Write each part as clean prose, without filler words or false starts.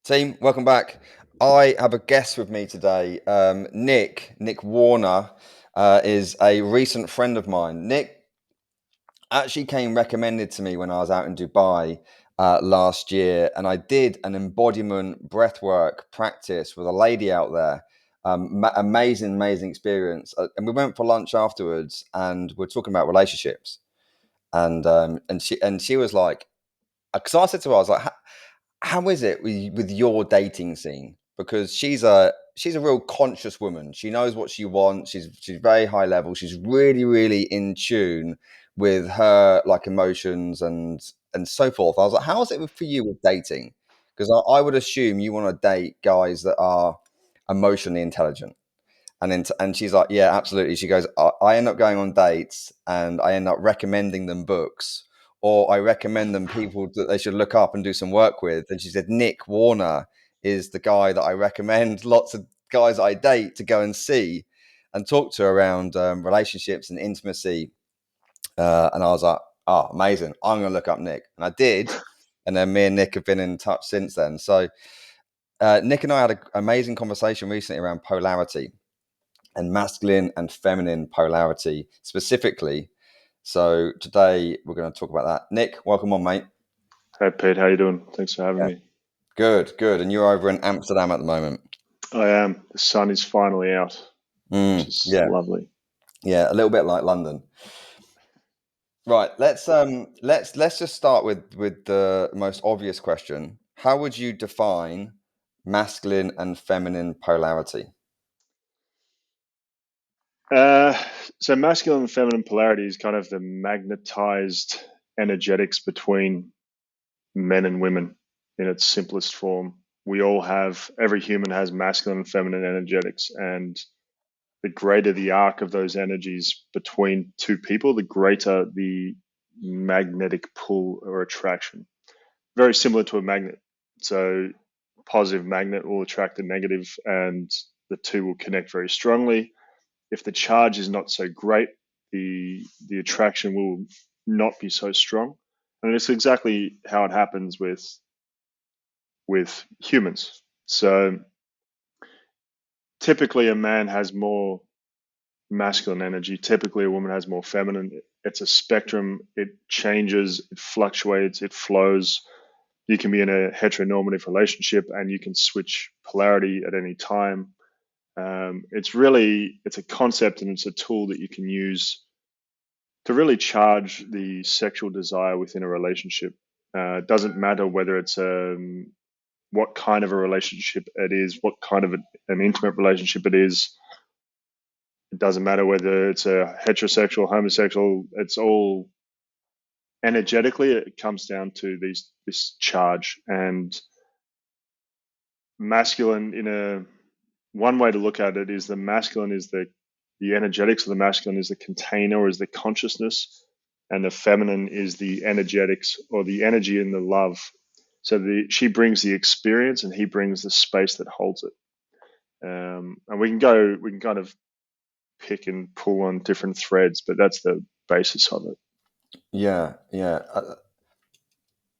Team, welcome back. I have a guest with me today. Nic Warner is a recent friend of mine. Nick actually came recommended to me when I was out in Dubai last year, and I did an embodiment breathwork practice with a lady out there. Amazing experience. And we went for lunch afterwards, and we're talking about relationships. And she was like, because I said to her, I was like, how is it with your dating scene? Because she's a real conscious woman. She knows what she wants. She's very high level. She's really in tune with her like emotions and so forth. I was like, how is it for you with dating? Because I would assume you want to date guys that are emotionally intelligent. And she's like, yeah, absolutely. She goes, I end up going on dates and I end up recommending them books, or I recommend them people that they should look up and do some work with. And she said, Nic Warner is the guy that I recommend lots of guys that I date to go and see and talk to around relationships and intimacy. And I was like, oh, amazing. I'm going to look up Nick. And I did. And then me and Nick have been in touch since then. So Nick and I had an amazing conversation recently around polarity and masculine and feminine polarity specifically. So today we're going to talk about that. Nick, welcome on, mate. Hey Pete, how you doing? Thanks for having Yeah. me. Good. And you're over in Amsterdam at the moment. I am. The sun is finally out, which is Yeah, lovely. yeah, a little bit like London. Right. Let's just start with the most obvious question. How would you define masculine and feminine polarity? Uh, so masculine and feminine polarity is kind of the magnetized energetics between men and women in its simplest form. Every human has masculine and feminine energetics, and the greater the arc of those energies between two people, the greater the magnetic pull or attraction. Very similar to a magnet. So positive magnet will attract a negative and the two will connect very strongly. If the charge is not so great, the attraction will not be so strong. And it's exactly how it happens with humans. So typically a man has more masculine energy, typically a woman has more feminine. It's a spectrum, it changes, it fluctuates, it flows. You can be in a heteronormative relationship and you can switch polarity at any time. It's a concept and it's a tool that you can use to really charge the sexual desire within a relationship. It doesn't matter whether it's what kind of a relationship it is, what kind of an intimate relationship it is. It doesn't matter whether it's a heterosexual, homosexual. It's all energetically. It comes down to this charge and masculine in a one way to look at it is the masculine is the energetics of the masculine is the container or is the consciousness, and the feminine is the energetics or the energy and the love. So she brings the experience and he brings the space that holds it. And we can kind of pick and pull on different threads, but that's the basis of it. Yeah.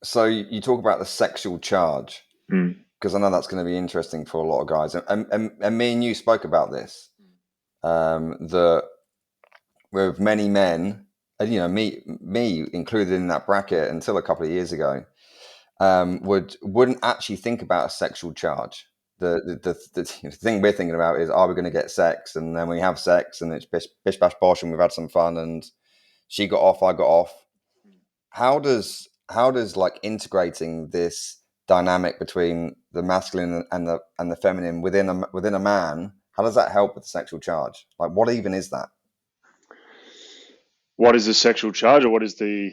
So you talk about the sexual charge, Mm. because I know that's going to be interesting for a lot of guys. And me and you spoke about this. That with many men, and me included in that bracket until a couple of years ago, wouldn't actually think about a sexual charge. The thing we're thinking about is, are we going to get sex? And then we have sex, and it's bish bash bosh, and we've had some fun, and she got off, I got off. How does like integrating this dynamic between the masculine and the feminine within a man, how does that help with the sexual charge? Like, what even is that? What is the sexual charge, or what is the,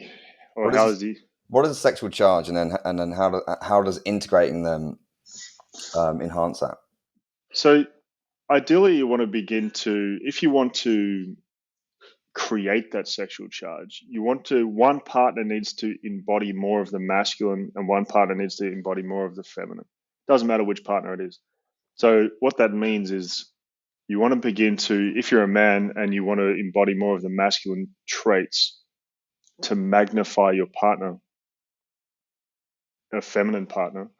or What is how this, is the? what is a sexual charge, and then how does integrating them enhance that? So ideally, you want to begin to, if you want to create that sexual charge, one partner needs to embody more of the masculine and one partner needs to embody more of the feminine. Doesn't matter which partner it is. So what that means is you want to begin to, if you're a man and you want to embody more of the masculine traits, to magnify your partner, a feminine partner,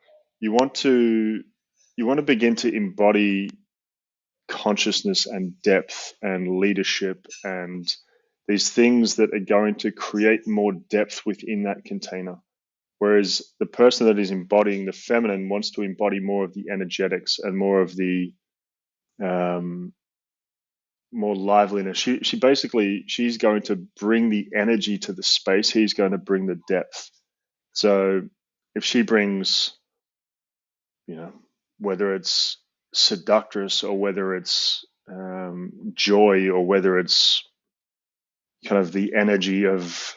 you want to begin to embody consciousness and depth and leadership and these things that are going to create more depth within that container. Whereas the person that is embodying the feminine wants to embody more of the energetics and more of the more liveliness. She basically, she's going to bring the energy to the space. He's going to bring the depth. So if she brings, whether it's seductress or whether it's joy or whether it's kind of the energy of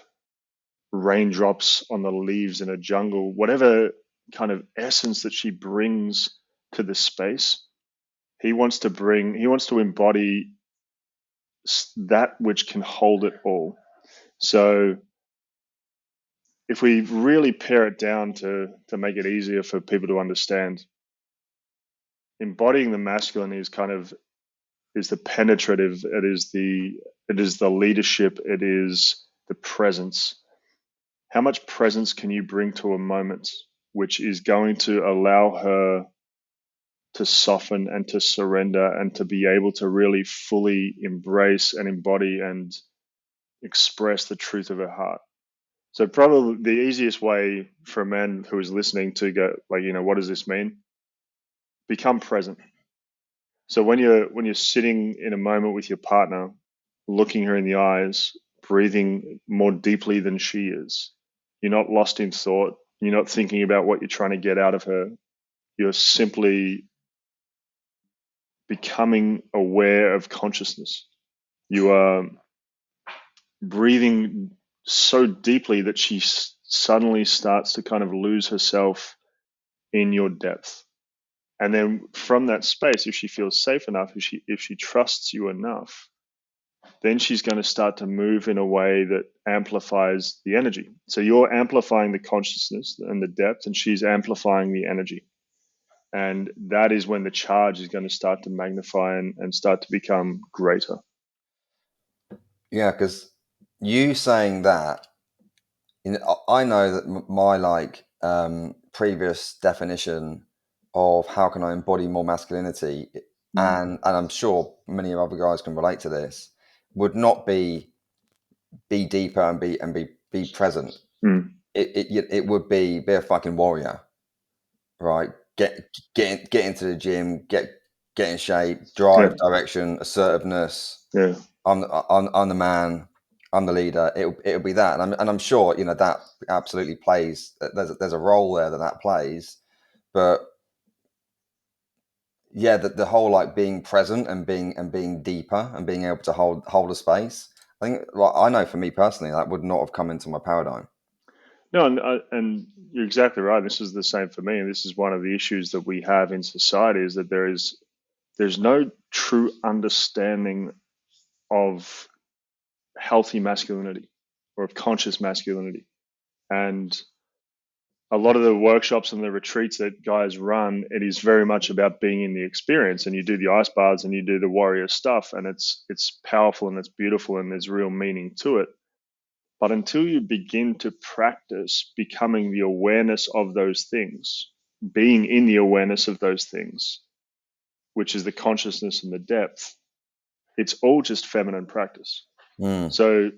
raindrops on the leaves in a jungle, whatever kind of essence that she brings to the space, he wants to embody that which can hold it all. So if we really pare it down to make it easier for people to understand, embodying the masculine is the penetrative, it is the leadership, it is the presence. How much presence can you bring to a moment which is going to allow her to soften and to surrender and to be able to really fully embrace and embody and express the truth of her heart? So probably the easiest way for a man who is listening to go, like, what does this mean? Become present. So when you're sitting in a moment with your partner, looking her in the eyes, breathing more deeply than she is, you're not lost in thought. You're not thinking about what you're trying to get out of her. You're simply becoming aware of consciousness. You are breathing so deeply that she suddenly starts to kind of lose herself in your depth. And then from that space, if she feels safe enough, if she trusts you enough, then she's going to start to move in a way that amplifies the energy. So you're amplifying the consciousness and the depth, and she's amplifying the energy. And that is when the charge is going to start to magnify and start to become greater. Yeah, because you saying that, I know that my previous definition of how can I embody more masculinity, and I'm sure many other guys can relate to this, would not be deeper and be present. Mm. It would be a fucking warrior, right? Get into the gym, get in shape, drive, Yeah. direction, assertiveness. Yeah. I'm the man. I'm the leader. It'll be that, and I'm sure that absolutely plays. There's a role there that plays, but yeah, the whole like being present and being deeper and being able to hold a space. I think, like, I know for me personally, that would not have come into my paradigm. No, and you're exactly right. This is the same for me, and this is one of the issues that we have in society is that there's no true understanding of healthy masculinity or of conscious masculinity. And a lot of the workshops and the retreats that guys run, it is very much about being in the experience, and you do the ice baths and you do the warrior stuff, and it's powerful and it's beautiful and there's real meaning to it. But until you begin to practice becoming the awareness of those things, being in the awareness of those things, which is the consciousness and the depth, it's all just feminine practice. Mm. So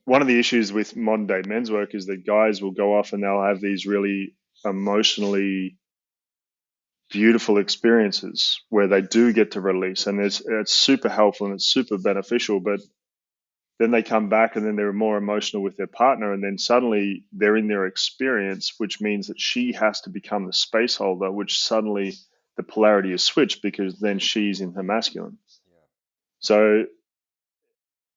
one of the issues with modern day men's work is that guys will go off and they'll have these really emotionally beautiful experiences where they do get to release, and it's super helpful and it's super beneficial. But then they come back and then they're more emotional with their partner, and then suddenly they're in their experience, which means that she has to become the space holder, which suddenly the polarity is switched because then she's in her masculine. So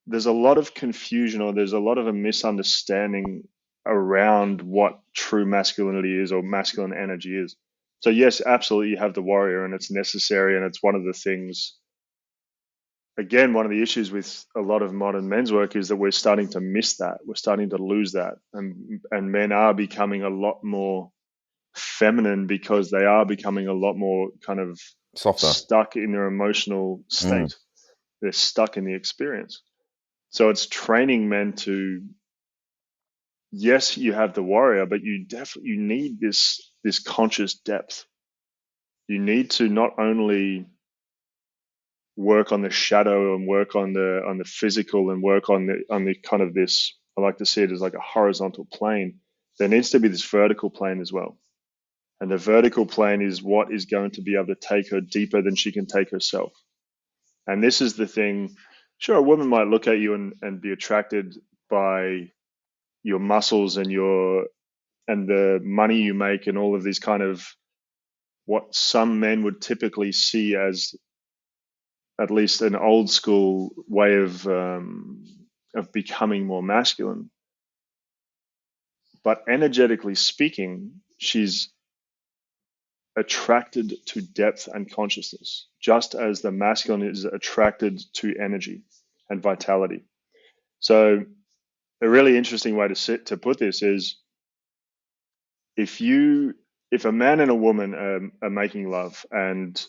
there's a lot of confusion, or there's a lot of a misunderstanding around what true masculinity is or masculine energy is. So yes, absolutely, you have the warrior and it's necessary, and it's one of the things. Again, one of the issues with a lot of modern men's work is that we're starting to miss that. We're starting to lose that, and men are becoming a lot more feminine because they are becoming a lot more kind of Softer. stuck in their emotional state. They're stuck in the experience. So it's training men to, yes, you have the warrior, but you need this this conscious depth. You need to not only work on the shadow and work on the physical and work on the kind of this, I like to see it as like a horizontal plane. There needs to be this vertical plane as well. And the vertical plane is what is going to be able to take her deeper than she can take herself. And this is the thing. Sure, a woman might look at you and be attracted by your muscles and the money you make and all of these kind of what some men would typically see as at least an old school way of becoming more masculine. But energetically speaking, she's attracted to depth and consciousness, just as the masculine is attracted to energy and vitality. So a really interesting way to put this is if a man and a woman are making love and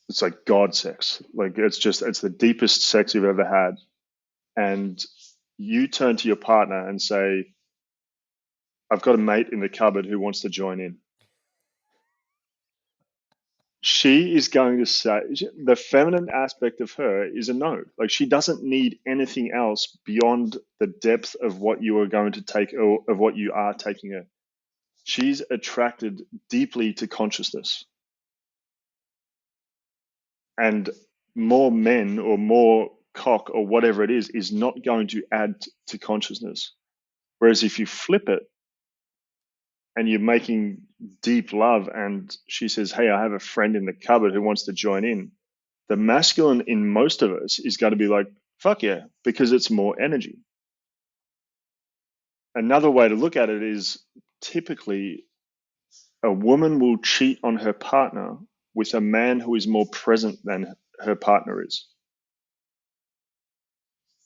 it's like God sex, like it's the deepest sex you've ever had, and you turn to your partner and say, I've got a mate in the cupboard who wants to join in. She is going to say the feminine aspect of her is a no. Like she doesn't need anything else beyond the depth of what you are going to take or of what you are taking her. She's attracted deeply to consciousness. And more men or more cock or whatever it is not going to add to consciousness. Whereas if you flip it and you're making deep love and she says, hey, I have a friend in the cupboard who wants to join in, the masculine in most of us is going to be like, fuck yeah, because it's more energy. Another way to look at it is typically a woman will cheat on her partner with a man who is more present than her partner is.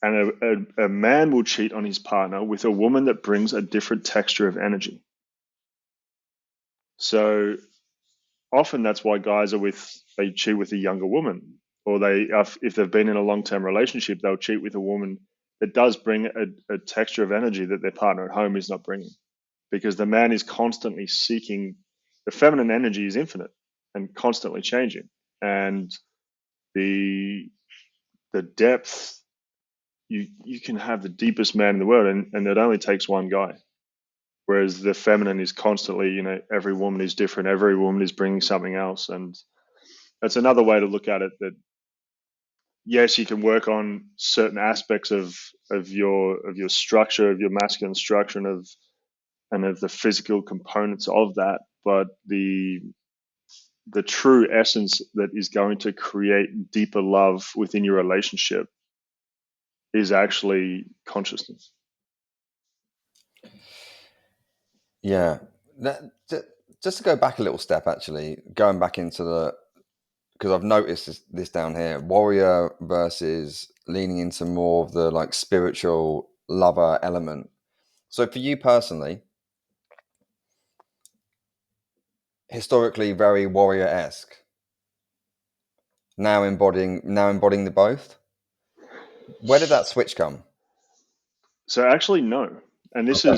And a man will cheat on his partner with a woman that brings a different texture of energy. So often that's why guys they cheat with a younger woman, or if they've been in a long-term relationship, they'll cheat with a woman that does bring a texture of energy that their partner at home is not bringing, because the man is constantly seeking. The feminine energy is infinite and constantly changing, and the depth, you can have the deepest man in the world, and it only takes one guy. Whereas the feminine is constantly, every woman is different, every woman is bringing something else, and that's another way to look at it. That yes, you can work on certain aspects of your structure, of your masculine structure, and of the physical components of that, but the true essence that is going to create deeper love within your relationship is actually consciousness. Yeah. Just to go back a little step, actually, going back into because I've noticed this down here, warrior versus leaning into more of the like spiritual lover element. So for you personally, historically very warrior-esque, now embodying the both. Where did that switch come? So actually, no. And Okay.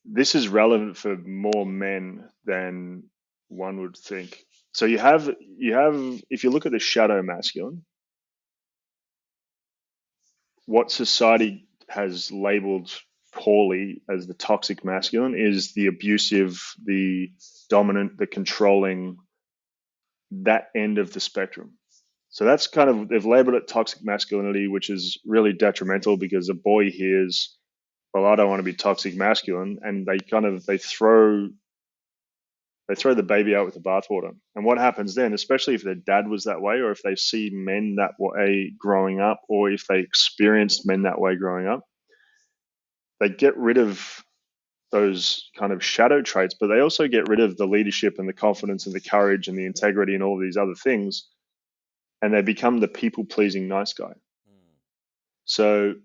this is relevant for more men than one would think. So you have if you look at the shadow masculine, what society has labeled poorly as the toxic masculine is the abusive, the dominant, the controlling, that end of the spectrum. So that's kind of, they've labeled it toxic masculinity, which is really detrimental because a boy hears, well, I don't want to be toxic masculine, and they throw the baby out with the bathwater. And what happens then, especially if their dad was that way, or if they see men that way growing up, or if they experienced men that way growing up, they get rid of those kind of shadow traits, but they also get rid of the leadership and the confidence and the courage and the integrity and all of these other things. And they become the people pleasing nice guy. So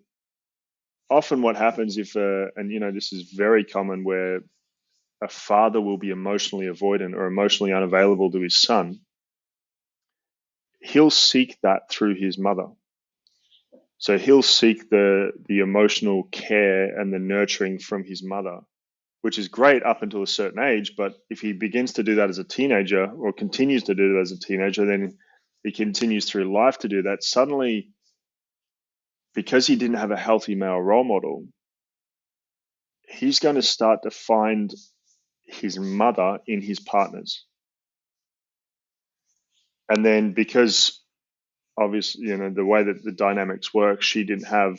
often what happens this is very common, where a father will be emotionally avoidant or emotionally unavailable to his son, he'll seek that through his mother. So he'll seek the emotional care and the nurturing from his mother, which is great up until a certain age. But if he begins to do that as a teenager or continues to do that as a teenager, then he continues through life to do that. Suddenly, because he didn't have a healthy male role model, he's going to start to find his mother in his partners. And then because obviously, the way that the dynamics work, she didn't have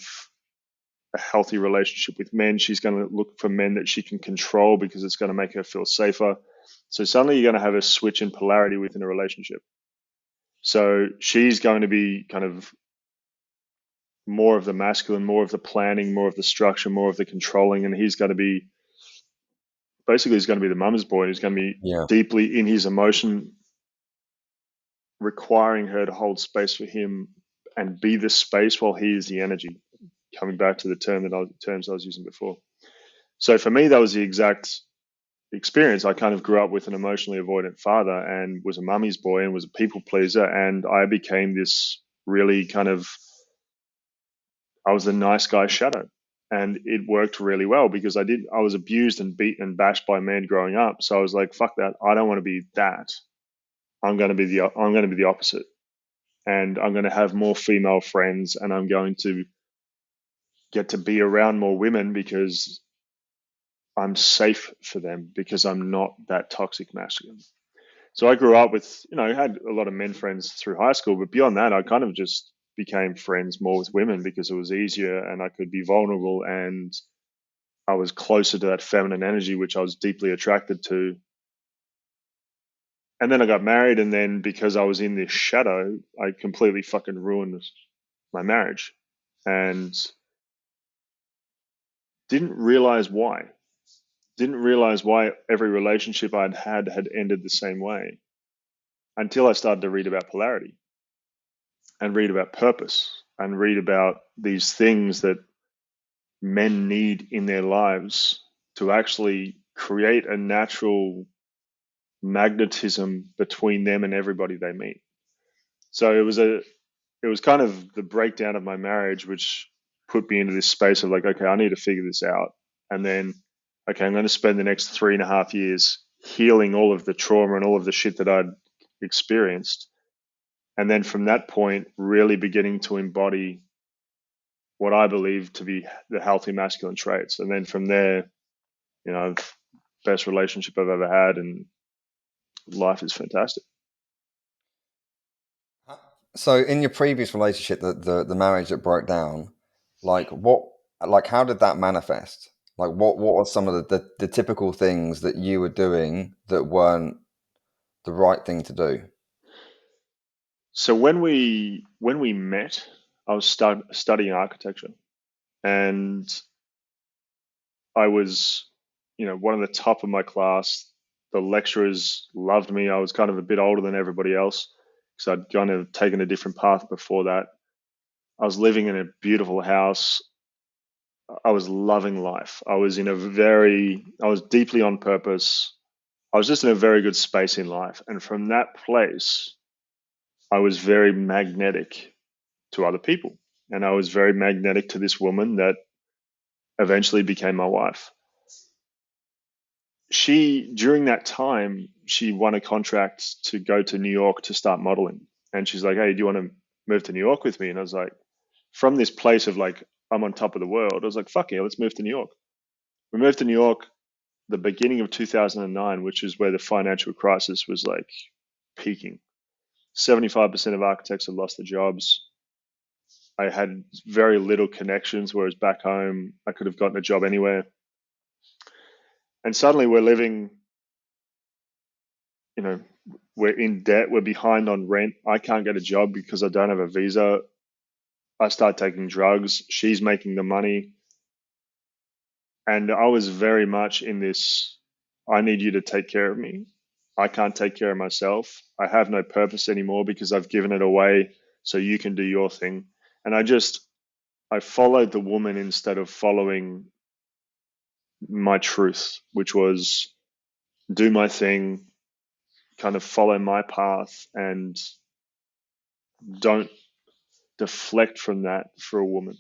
a healthy relationship with men. She's going to look for men that she can control because it's going to make her feel safer. So suddenly you're going to have a switch in polarity within a relationship. So she's going to be kind of more of the masculine, more of the planning, more of the structure, more of the controlling, and he's going to be the mama's boy. He's going to be Yeah. deeply in his emotion, requiring her to hold space for him and be the space while he is the energy. Coming back to the terms I was using before. So for me, that was the exact experience. I kind of grew up with an emotionally avoidant father and was a mummy's boy and was a people pleaser. And I became this really I was the nice guy shadow. And it worked really well because I was abused and beaten and bashed by men growing up. So I was like, fuck that. I don't want to be that. I'm going to be the opposite. And I'm going to have more female friends and I'm going to get to be around more women because I'm safe for them because I'm not that toxic masculine. So I grew up with, I had a lot of men friends through high school, but beyond that, I kind of just became friends more with women because it was easier and I could be vulnerable and I was closer to that feminine energy, which I was deeply attracted to. And then I got married, and then because I was in this shadow, I completely fucking ruined my marriage and didn't realize why. Didn't realize why every relationship had ended the same way until I started to read about polarity and read about purpose and read about these things that men need in their lives to actually create a natural magnetism between them and everybody they meet. So it was kind of the breakdown of my marriage, which put me into this space of like, okay, I need to figure this out. And then, okay, I'm going to spend the next 3.5 years healing all of the trauma and all of the shit that I'd experienced. And then from that point, really beginning to embody what I believe to be the healthy masculine traits. And then from there, best relationship I've ever had, and life is fantastic. So in your previous relationship, the marriage that broke down, like what, like how did that manifest? Like what were some of the typical things that you were doing that weren't the right thing to do? So when we met, I was studying architecture, and I was, one of the top of my class. The lecturers loved me. I was kind of a bit older than everybody else because I'd kind of taken a different path before that. I was living in a beautiful house. I was loving life. I was deeply on purpose. I was just in a very good space in life. And from that place, I was very magnetic to other people. And I was very magnetic to this woman that eventually became my wife. During that time, she won a contract to go to New York to start modeling. And she's like, hey, do you want to move to New York with me? And I was like, from this place of like, I'm on top of the world, I was like, fuck yeah, let's move to New York. We moved to New York the beginning of 2009, which is where the financial crisis was like peaking. 75% of architects had lost their jobs. I had very little connections, whereas back home, I could have gotten a job anywhere. And suddenly we're living, you know, we're in debt, we're behind on rent. I can't get a job because I don't have a visa. I start taking drugs. She's making the money. And I was very much in this, I need you to take care of me. I can't take care of myself. I have no purpose anymore because I've given it away so you can do your thing. And I followed the woman instead of following my truth, which was do my thing, kind of follow my path and don't deflect from that for a woman.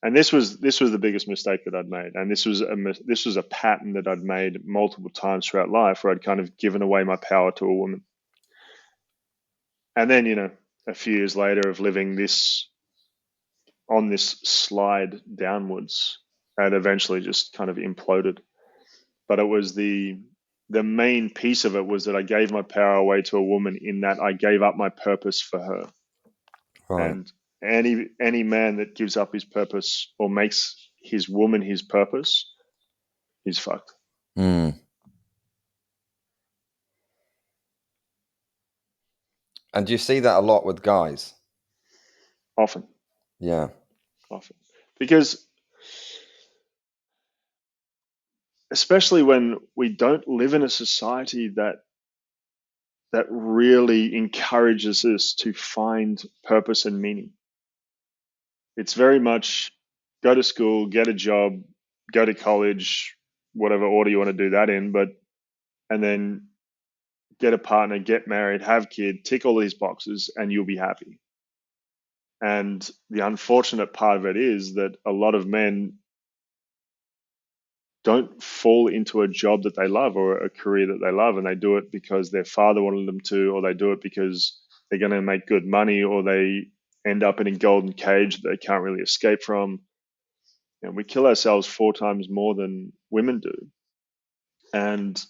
And this was the biggest mistake that I'd made, and this was a pattern that I'd made multiple times throughout life, where I'd kind of given away my power to a woman. And then, a few years later of living this on this slide downwards, and eventually just kind of imploded. But it was the main piece of it was that I gave my power away to a woman, in that I gave up my purpose for her. Right. And any man that gives up his purpose or makes his woman his purpose, he's fucked. Mm. And do you see that a lot with guys? Often. Yeah. Often. Because especially when we don't live in a society that really encourages us to find purpose and meaning. It's very much go to school, get a job, go to college, whatever order you want to do that in, and then get a partner, get married, have kids, tick all these boxes, and you'll be happy. And the unfortunate part of it is that a lot of men don't fall into a job that they love or a career that they love, and they do it because their father wanted them to, or they do it because they're going to make good money, or they end up in a golden cage that they can't really escape from. We kill ourselves 4 times more than women do. And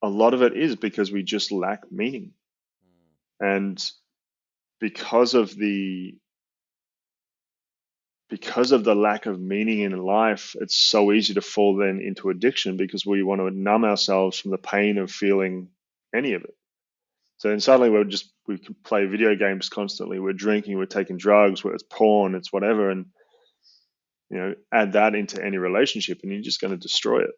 a lot of it is because we just lack meaning. And because of the lack of meaning in life, it's so easy to fall then into addiction, because we want to numb ourselves from the pain of feeling any of it. So then suddenly we can play video games constantly. We're drinking, we're taking drugs, it's porn, it's whatever. And, add that into any relationship and you're just going to destroy it.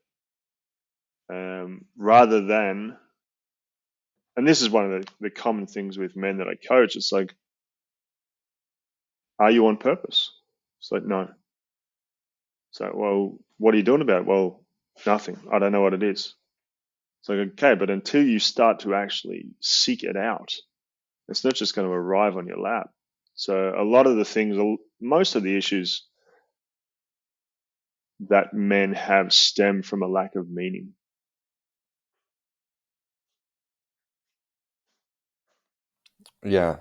Rather than, and this is one of the common things with men that I coach, it's like, are you on purpose? It's like, no. So, well, what are you doing about it? Well, nothing. I don't know what it is. It's like, okay, but until you start to actually seek it out, it's not just going to arrive on your lap. So a lot of the things, most of the issues that men have stem from a lack of meaning. Yeah.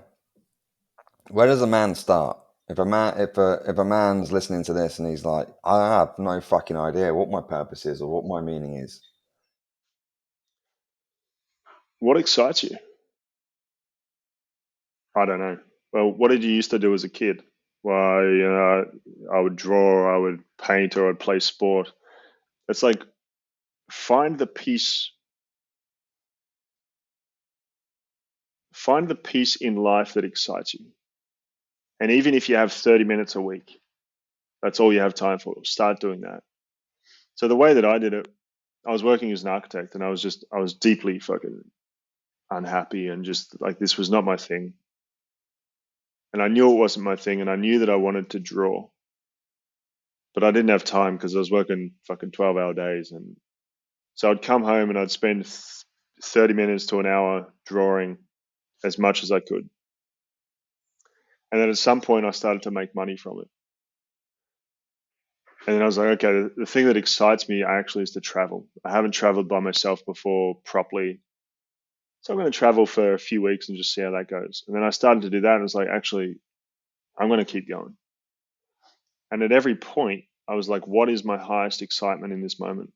Where does a man start? If a man's listening to this and he's like, I have no fucking idea what my purpose is or what my meaning is. What excites you? I don't know. Well, what did you used to do as a kid? Well, I would draw, I would paint, or I'd play sport. It's like, find the peace in life that excites you. And even if you have 30 minutes a week, that's all you have time for. Start doing that. So the way that I did it, I was working as an architect, and I was deeply fucking unhappy, and just like, this was not my thing. And I knew it wasn't my thing, and I knew that I wanted to draw, but I didn't have time because I was working fucking 12-hour days. And so I'd come home and I'd spend 30 minutes to an hour drawing as much as I could. And then at some point I started to make money from it. And then I was like, okay, the thing that excites me actually is to travel. I haven't traveled by myself before properly. So I'm going to travel for a few weeks and just see how that goes. And then I started to do that, and it was like, actually, I'm going to keep going. And at every point, I was like, what is my highest excitement in this moment?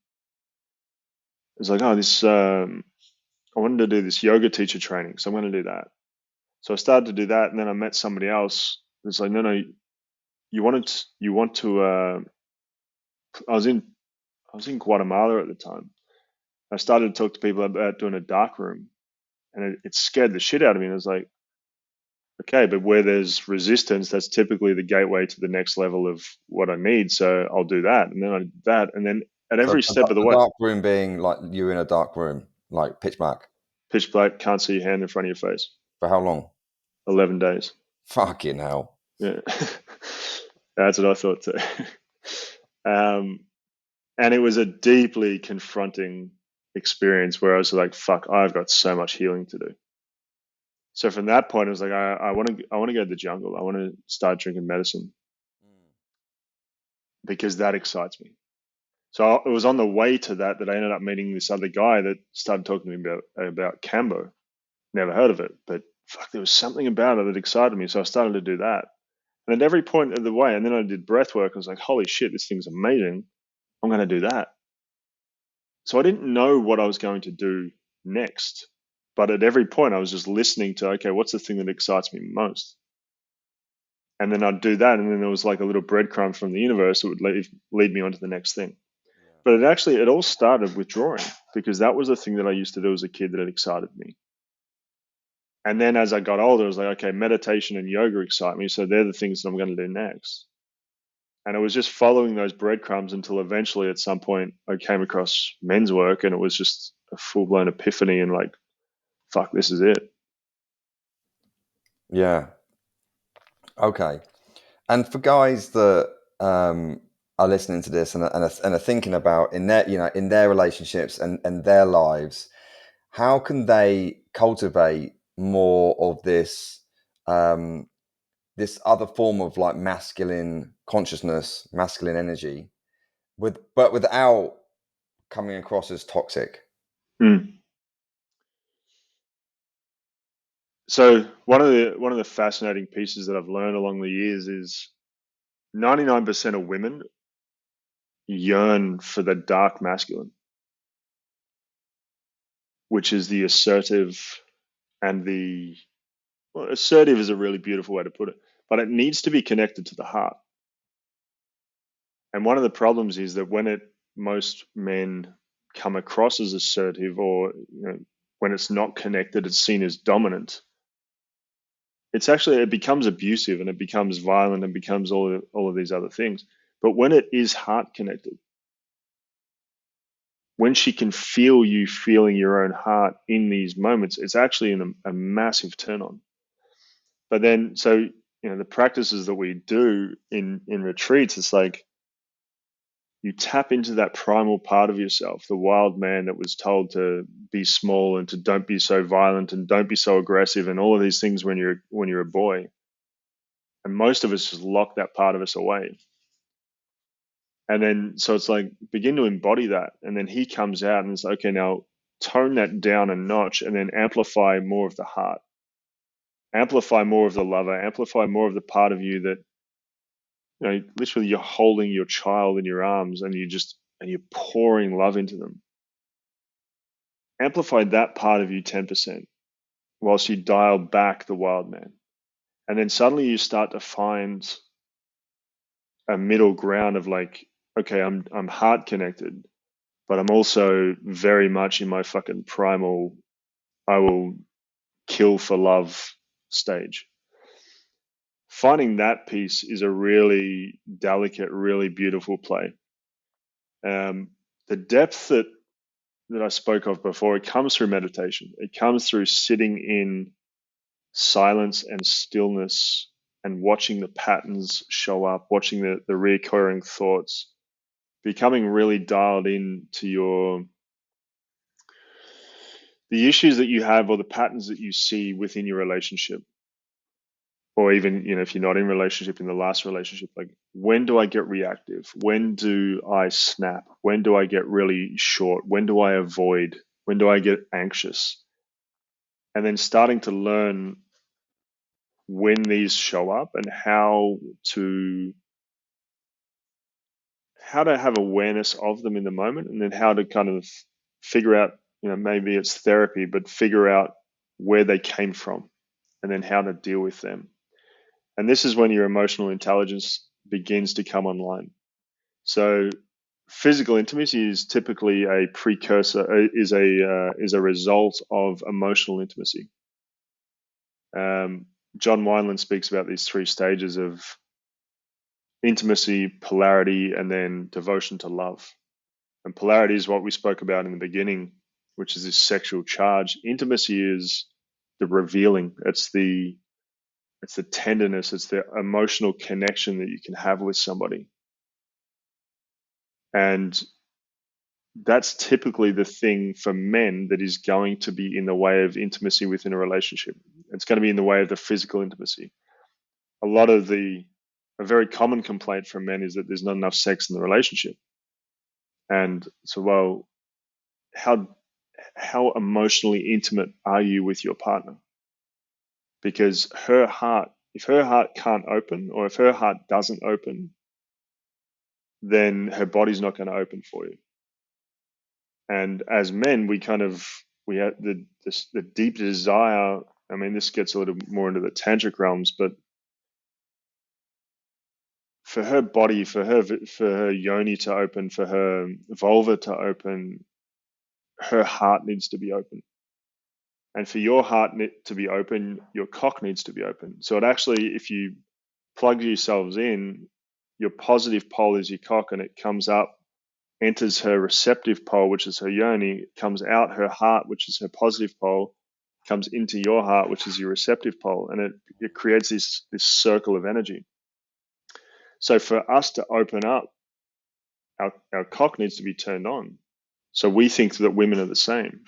It was like, I wanted to do this yoga teacher training, so I'm going to do that. So I started to do that, and then I met somebody else. It's like, no, you want to. I was in Guatemala at the time. I started to talk to people about doing a dark room, and it scared the shit out of me. And I was like, okay, but where there's resistance, that's typically the gateway to the next level of what I need. So I'll do that, and then I did that, and then at So every step of the the way, dark room being like you in a dark room, like pitch black. pitch black, can't see your hand in front of your face. For how long? 11 days. Fucking hell. Yeah, that's what I thought too. And it was a deeply confronting experience where I was like, fuck, I've got so much healing to do. So from that point, I was like, I want to go to the jungle. I want to start drinking medicine Mm. because that excites me. So it was on the way to that I ended up meeting this other guy that started talking to me about Cambo. Never heard of it, but fuck, there was something about it that excited me. So I started to do that. And at every point of the way, and then I did breath work. I was like, holy shit, this thing's amazing. I'm going to do that. So I didn't know what I was going to do next. But at every point, I was just listening to, okay, what's the thing that excites me most? And then I'd do that. And then there was like a little breadcrumb from the universe that would lead me on to the next thing. Yeah. But it all started with drawing because that was the thing that I used to do as a kid that had excited me. And then as I got older, I was like, okay, meditation and yoga excite me. So they're the things that I'm going to do next. And it was just following those breadcrumbs until eventually at some point I came across men's work and it was just a full blown epiphany and like, fuck, this is it. Yeah. Okay. And for guys that are listening to this and are thinking about in their, in their relationships and their lives, how can they cultivate more of um, this other form of like masculine consciousness, masculine energy, but without coming across as toxic? Mm. So one of the fascinating pieces that I've learned along the years is 99% of women yearn for the dark masculine, which is the assertive and the well, assertive is a really beautiful way to put it, but it needs to be connected to the heart. And one of the problems is that when most men come across as assertive, or when it's not connected, it's seen as dominant. It becomes abusive and it becomes violent and becomes all of these other things. But when it is heart connected, when she can feel you feeling your own heart in these moments, it's actually a massive turn on. But then, so the practices that we do in retreats, it's like you tap into that primal part of yourself, the wild man that was told to be small and to don't be so violent and don't be so aggressive and all of these things when you're a boy. And most of us just lock that part of us away. And then so it's like begin to embody that. And then he comes out and it's like, okay, now tone that down a notch and then amplify more of the heart. Amplify more of the lover, amplify more of the part of you that literally you're holding your child in your arms and you're pouring love into them. Amplify that part of you 10% whilst you dial back the wild man. And then suddenly you start to find a middle ground of like, okay, I'm heart connected, but I'm also very much in my fucking primal, I will kill for love stage. Finding that piece is a really delicate, really beautiful play. The depth that I spoke of before, it comes through meditation. It comes through sitting in silence and stillness and watching the patterns show up, watching the recurring thoughts, becoming really dialed in to the issues that you have or the patterns that you see within your relationship. Or even, if you're not in relationship, in the last relationship, like when do I get reactive? When do I snap? When do I get really short? When do I avoid? When do I get anxious? And then starting to learn when these show up and how to have awareness of them in the moment, and then how to kind of figure out, maybe it's therapy, but figure out where they came from and then how to deal with them. And this is when your emotional intelligence begins to come online. So physical intimacy is typically a precursor, is a result of emotional intimacy. John Wineland speaks about these three stages of intimacy, polarity, and then devotion to love. And polarity is what we spoke about in the beginning, which is this sexual charge. Intimacy is the revealing. It's the tenderness. It's the emotional connection that you can have with somebody. And that's typically the thing for men that is going to be in the way of intimacy within a relationship. it's going to be in the way of the physical intimacy. A very common complaint from men is that there's not enough sex in the relationship. And so, well, how emotionally intimate are you with your partner? Because if her heart can't open, or if her heart doesn't open, then her body's not going to open for you. And as men, we have the deep desire. I mean, this gets a little more into the tantric realms, but for her body, for her yoni to open, for her vulva to open, her heart needs to be open. And for your heart to be open, your cock needs to be open. So it actually, if you plug yourselves in, your positive pole is your cock, and it comes up, enters her receptive pole, which is her yoni, comes out her heart, which is her positive pole, comes into your heart, which is your receptive pole, and it creates this circle of energy. So for us to open up, our cock needs to be turned on. So we think that women are the same,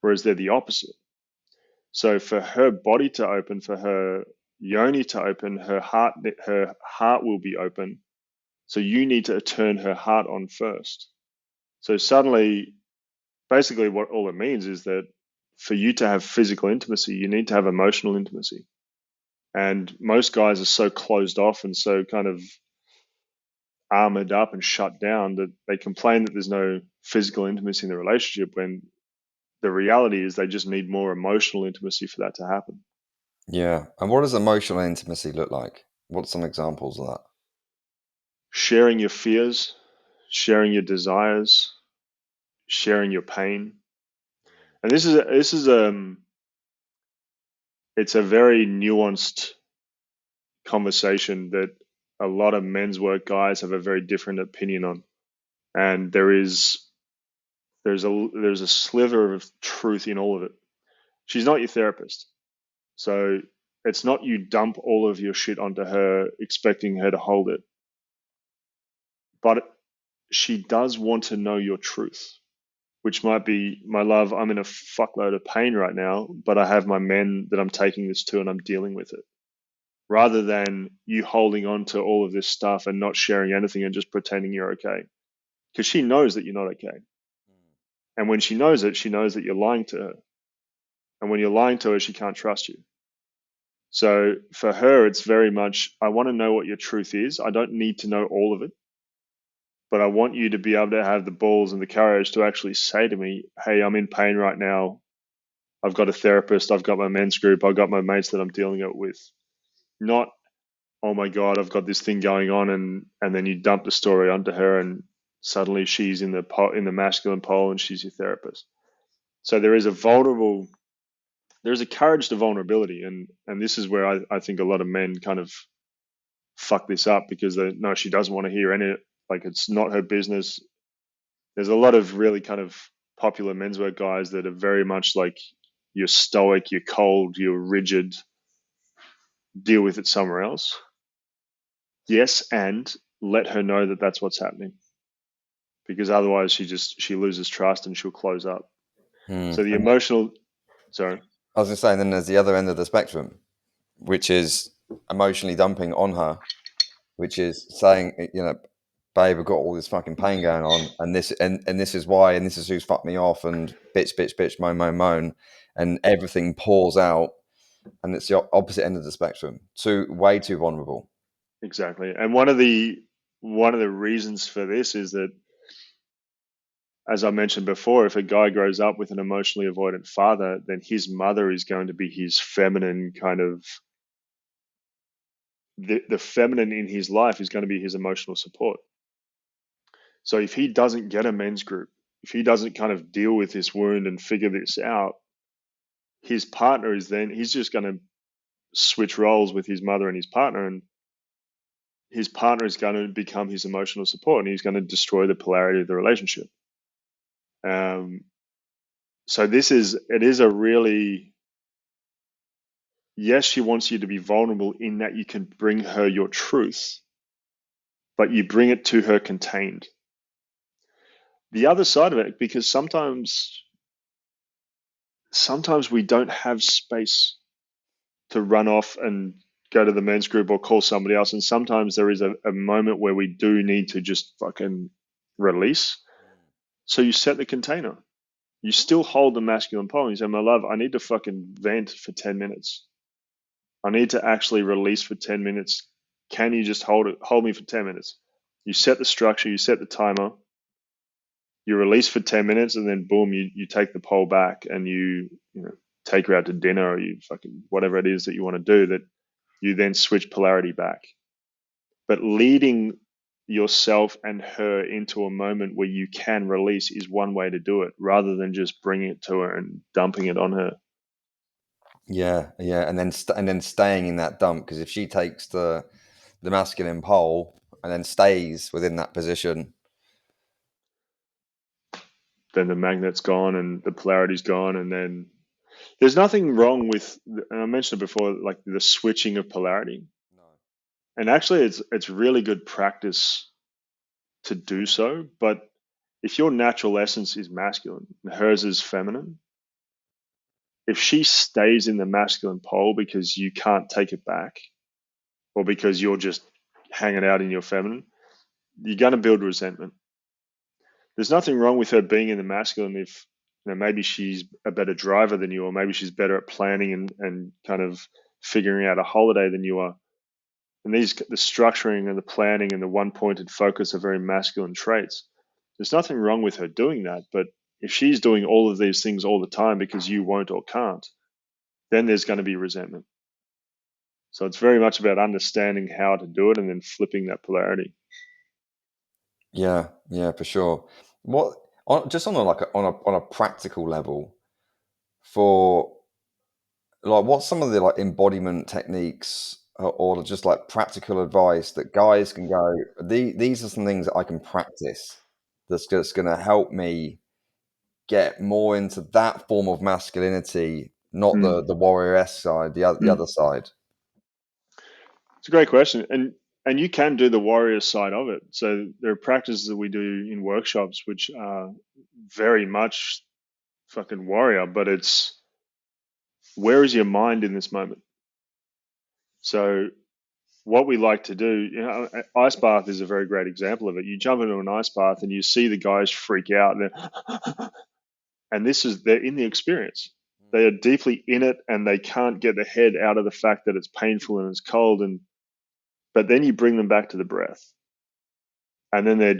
whereas they're the opposite. So for her body to open, for her yoni to open, her heart will be open. So you need to turn her heart on first. So suddenly, basically what all it means is that for you to have physical intimacy, you need to have emotional intimacy. And most guys are so closed off and so kind of armored up and shut down that they complain that there's no physical intimacy in the relationship, when the reality is they just need more emotional intimacy for that to happen. Yeah. And what does emotional intimacy look like? What's some examples of that? Sharing your fears, sharing your desires, sharing your pain. And it's a very nuanced conversation that a lot of men's work guys have a very different opinion on. And there's a sliver of truth in all of it. She's not your therapist. So it's not you dump all of your shit onto her expecting her to hold it. But she does want to know your truth, which might be, my love, I'm in a fuckload of pain right now, but I have my men that I'm taking this to and I'm dealing with it. Rather than you holding on to all of this stuff and not sharing anything and just pretending you're okay. Because she knows that you're not okay. And when she knows it, she knows that you're lying to her. And when you're lying to her, she can't trust you. So for her, it's very much, I want to know what your truth is. I don't need to know all of it, but I want you to be able to have the balls and the courage to actually say to me, hey, I'm in pain right now. I've got a therapist. I've got my men's group. I've got my mates that I'm dealing it with. Not, oh my God, I've got this thing going on. And then you dump the story onto her and suddenly she's in the masculine pole and she's your therapist. So there's a courage to vulnerability. And this is where I think a lot of men kind of fuck this up, because no, she doesn't want to hear any, like, it's not her business. There's a lot of really kind of popular menswear guys that are very much like, you're stoic, you're cold, you're rigid, deal with it somewhere else. Yes, and let her know that that's what's happening, because otherwise she loses trust and she'll close up. So the And emotional, sorry. I was going to say, and then there's the other end of the spectrum, which is emotionally dumping on her, which is saying, babe, I've got all this fucking pain going on, and this is why, and this is who's fucked me off, and bitch, moan, and everything pours out, and it's the opposite end of the spectrum. Way too vulnerable. Exactly. And one of the reasons for this is that, as I mentioned before, if a guy grows up with an emotionally avoidant father, then his mother is going to be his feminine kind of, the feminine in his life is going to be his emotional support. So if he doesn't get a men's group, if he doesn't kind of deal with this wound and figure this out, his partner he's just going to switch roles with his mother and his partner, and his partner is going to become his emotional support, and he's going to destroy the polarity of the relationship. So it is a really, yes, she wants you to be vulnerable in that you can bring her your truth, but you bring it to her contained. The other side of it, because sometimes we don't have space to run off and go to the men's group or call somebody else. And sometimes there is a moment where we do need to just fucking release. So you set the container. You still hold the masculine pole. You say, my love, I need to fucking vent for 10 minutes. I need to actually release for 10 minutes. Can you just hold me for 10 minutes? You set the structure, you set the timer, you release for 10 minutes, and then boom, you take the pole back and you take her out to dinner, or you fucking whatever it is that you want to do, that you then switch polarity back. But leading yourself and her into a moment where you can release is one way to do it, rather than just bringing it to her and dumping it on her. Yeah, yeah, and then staying in that dump, because if she takes the masculine pole and then stays within that position, Then the magnet's gone and the polarity's gone, and then there's nothing wrong with, and I mentioned it before, like the switching of polarity. no. And actually, it's really good practice to do so. But if your natural essence is masculine and hers is feminine, if she stays in the masculine pole because you can't take it back, or because you're just hanging out in your feminine, you're going to build resentment. There's nothing wrong with her being in the masculine if maybe she's a better driver than you, or maybe she's better at planning and kind of figuring out a holiday than you are. And the structuring and the planning and the one-pointed focus are very masculine traits. There's nothing wrong with her doing that, but if she's doing all of these things all the time because you won't or can't, then there's going to be resentment. So it's very much about understanding how to do it and then flipping that polarity. Yeah, yeah, for sure. What just on a on a practical level, for like, what's some of the like embodiment techniques, or just like practical advice that guys can go, these are some things that I can practice that's just going to help me get more into that form of masculinity, not Mm, the warrior-esque side, the mm. other side. It's a great question, and you can do the warrior side of it. So there are practices that we do in workshops which are very much fucking warrior, but it's where is your mind in this moment? So what we like to do, ice bath is a very great example of it. You jump into an ice bath and you see the guys freak out, and they're in the experience. They are deeply in it, and they can't get their head out of the fact that it's painful and it's cold. But then you bring them back to the breath, and then they're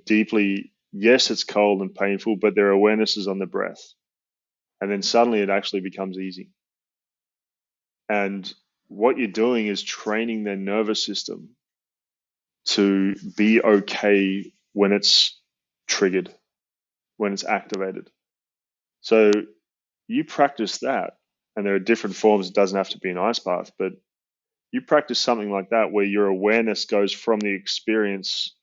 deeply, yes, it's cold and painful, but their awareness is on the breath, and then suddenly it actually becomes easy. And what you're doing is training their nervous system to be okay when it's triggered, when it's activated. So you practice that, and there are different forms. It doesn't have to be an ice bath, but you practice something like that where your awareness goes from the experience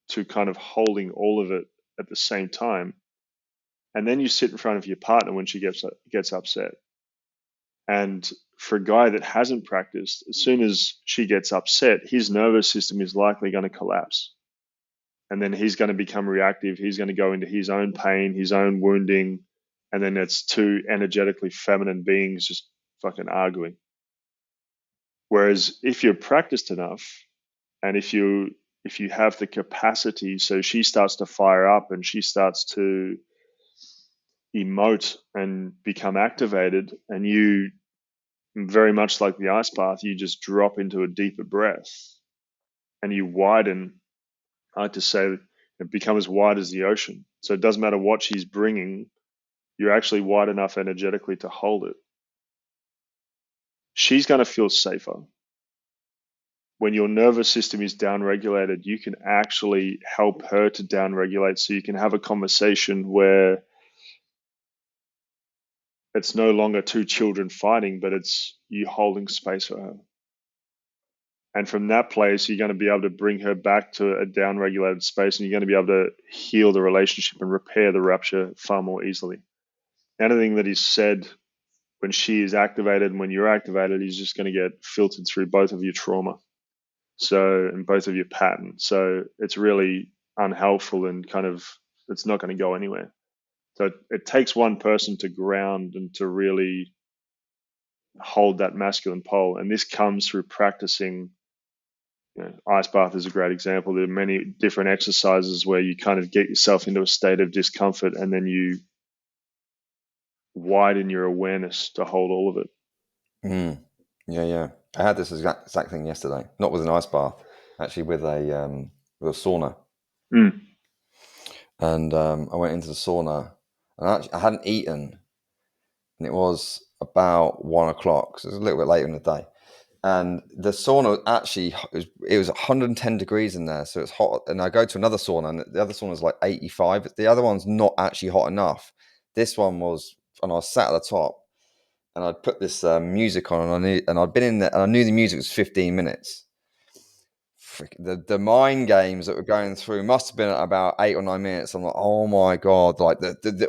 to kind of holding all of it at the same time. And then you sit in front of your partner when she gets upset. And for a guy that hasn't practiced, as soon as she gets upset, his nervous system is likely going to collapse. And then he's going to become reactive. He's going to go into his own pain, his own wounding. And then it's two energetically feminine beings just fucking arguing. Whereas if you're practiced enough, and if you have the capacity, so she starts to fire up and she starts to emote and become activated, and you, very much like the ice bath, you just drop into a deeper breath and you widen. I like to say it becomes as wide as the ocean. So it doesn't matter what she's bringing, you're actually wide enough energetically to hold it. She's going to feel safer. When your nervous system is downregulated, you can actually help her to downregulate, so you can have a conversation where it's no longer two children fighting, but it's you holding space for her. And from that place, you're going to be able to bring her back to a downregulated space, and you're going to be able to heal the relationship and repair the rupture far more easily. Anything that is said when she is activated and when you're activated is just going to get filtered through both of your trauma. So, and both of your patterns. So it's really unhelpful, and kind of, it's not going to go anywhere. So it takes one person to ground and to really hold that masculine pole. And this comes through practicing. Ice bath is a great example. There are many different exercises where you kind of get yourself into a state of discomfort, and then you widen your awareness to hold all of it. Yeah. I had this exact thing yesterday. Not with an ice bath, actually with a sauna. Mm. And I went into the sauna, and I hadn't eaten, and it was about 1 o'clock, so it was a little bit later in the day. And the sauna actually, it was 110 degrees in there, so it's hot. And I go to another sauna, and the other sauna is like 85. The other one's not actually hot enough. This one was, and I was sat at the top, and I'd put this music on, and I'd been in there, and I knew the music was 15 minutes. The mind games that were going through must have been at about 8 or 9 minutes. I'm like, oh my god! Like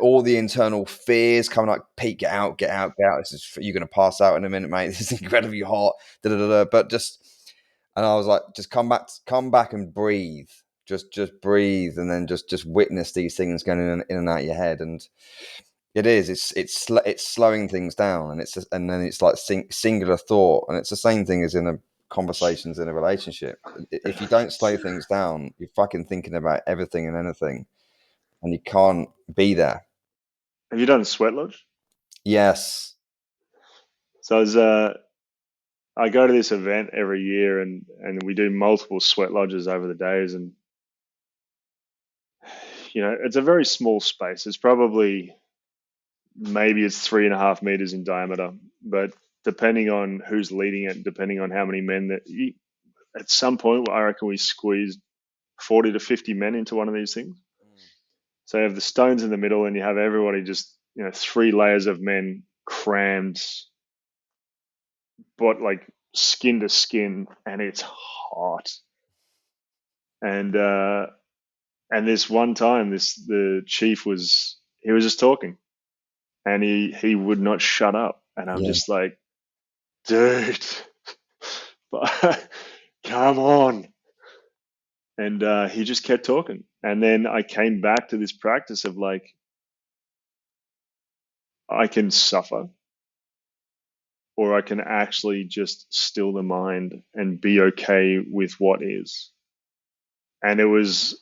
all the internal fears coming like, Pete, get out, get out, get out. You're going to pass out in a minute, mate. This is incredibly hot. Da, da, da, da. But and I was like, just come back and breathe. Just breathe, and then just witness these things going in and out of your head. And it is. It's slowing things down, and and then it's like singular thought, and it's the same thing as in a conversations in a relationship. If you don't slow things down, you're fucking thinking about everything and anything, and you can't be there. Have you done sweat lodge? Yes. So I go to this event every year, and we do multiple sweat lodges over the days, and it's a very small space. It's probably maybe it's 3.5 meters in diameter, but depending on who's leading it, depending on how many men at some point, I reckon we squeezed 40 to 50 men into one of these things. So you have the stones in the middle, and you have everybody just 3 layers of men crammed, but like skin to skin, and it's hot. And this one time, the chief was just talking, and he would not shut up, and I'm Yeah. just like, dude, come on. And he just kept talking, and then I came back to this practice of like, I can suffer, or I can actually just still the mind and be okay with what is. And it was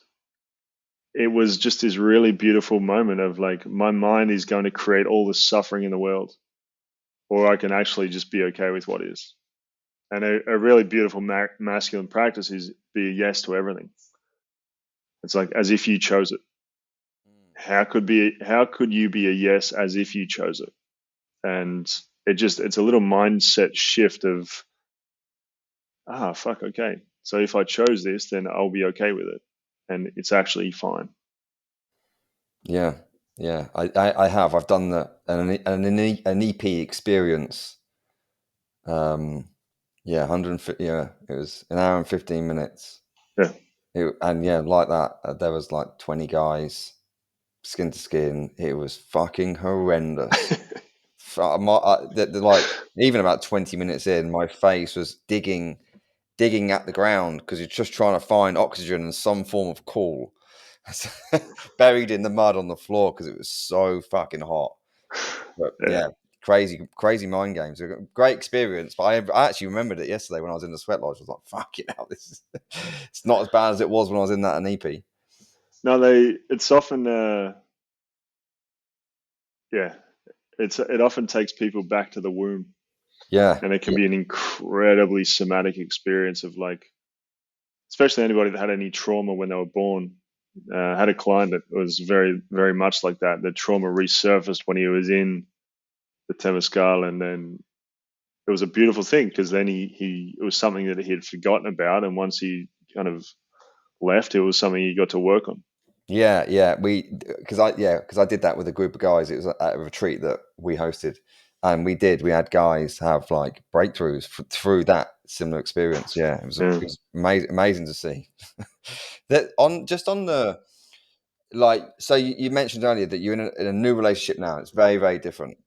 just this really beautiful moment of like, my mind is going to create all the suffering in the world, or I can actually just be okay with what is. And a really beautiful masculine practice is be a yes to everything. It's like as if you chose it. How could you be a yes as if you chose it? And it's a little mindset shift of, fuck, okay. So if I chose this, then I'll be okay with it, and it's actually fine. Yeah. I have. I've done an EP experience. Yeah, 150. Yeah, it was an hour and 15 minutes. Yeah. And yeah, like that, there was like 20 guys, skin to skin. It was fucking horrendous. Like even about 20 minutes in, my face was digging at the ground because you're just trying to find oxygen and some form of cool. Buried in the mud on the floor because it was so fucking hot. But Yeah. yeah, crazy mind games. A great experience. But I actually remembered it yesterday when I was in the sweat lodge. I was like, fucking hell, it's not as bad as it was when I was in that NEP. No, it's often, yeah, it often takes people back to the womb, Yeah. and it can be an incredibly somatic experience of like, especially anybody that had any trauma when they were born. I had a client that was very, very much like that. The trauma resurfaced when he was in the Temescal, and then it was a beautiful thing because then it was something that he had forgotten about, and once he kind of left, it was something he got to work on. Yeah. Because I did that with a group of guys. It was at a retreat that we hosted, and we had guys have like breakthroughs through that similar experience. Yeah, it Yeah. was amazing to see. That on the like. So you mentioned earlier that you're in a new relationship now. It's very, very different.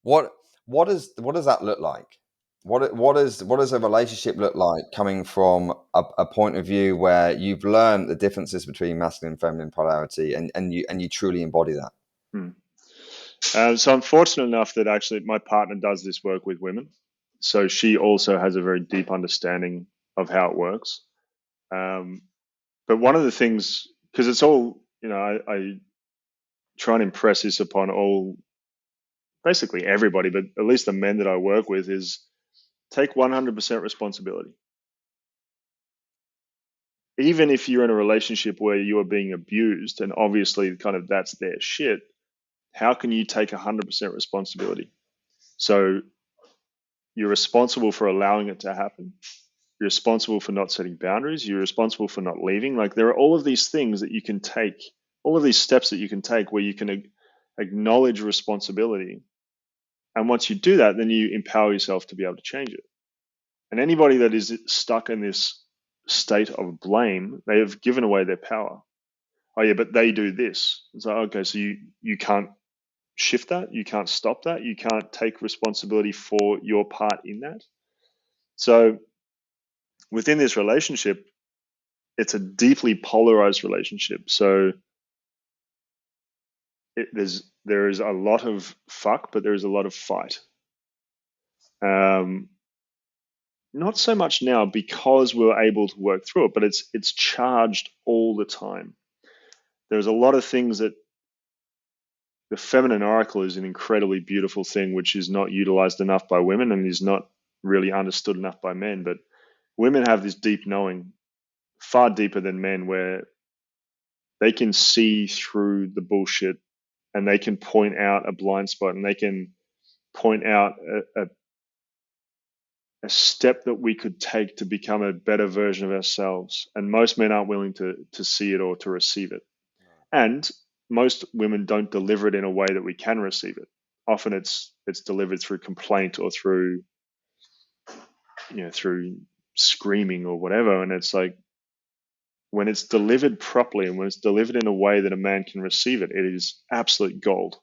What what does that look like? What does a relationship look like coming from a point of view where you've learned the differences between masculine and feminine polarity, and you truly embody that? Hmm. So I'm fortunate enough that actually my partner does this work with women. So she also has a very deep understanding of how it works. Um, but one of the things, because it's all, I try and impress this upon all, basically everybody, but at least the men that I work with, is take 100% responsibility. Even if you're in a relationship where you are being abused, and obviously kind of that's their shit, how can you take 100% responsibility? So you're responsible for allowing it to happen. You're responsible for not setting boundaries. You're responsible for not leaving. Like, there are all of these things that you can take, all of these steps that you can take where you can acknowledge responsibility. And once you do that, then you empower yourself to be able to change it. And anybody that is stuck in this state of blame, they have given away their power. Oh yeah, but they do this. It's like, okay, so you can't shift that, you can't stop that, you can't take responsibility for your part in that. So within this relationship, it's a deeply polarized relationship. So there is a lot of fuck, but there is a lot of fight. Um, Not so much now because we're able to work through it, but it's charged all the time. There's a lot of things that the feminine oracle is an incredibly beautiful thing, which is not utilized enough by women and is not really understood enough by men. But women have this deep knowing, far deeper than men, where they can see through the bullshit and they can point out a blind spot and they can point out a step that we could take to become a better version of ourselves. And most men aren't willing to see it or to receive it. And most women don't deliver it in a way that we can receive it. Often it's delivered through complaint or through through screaming or whatever. And it's like, when it's delivered properly and when it's delivered in a way that a man can receive it, it is absolute gold.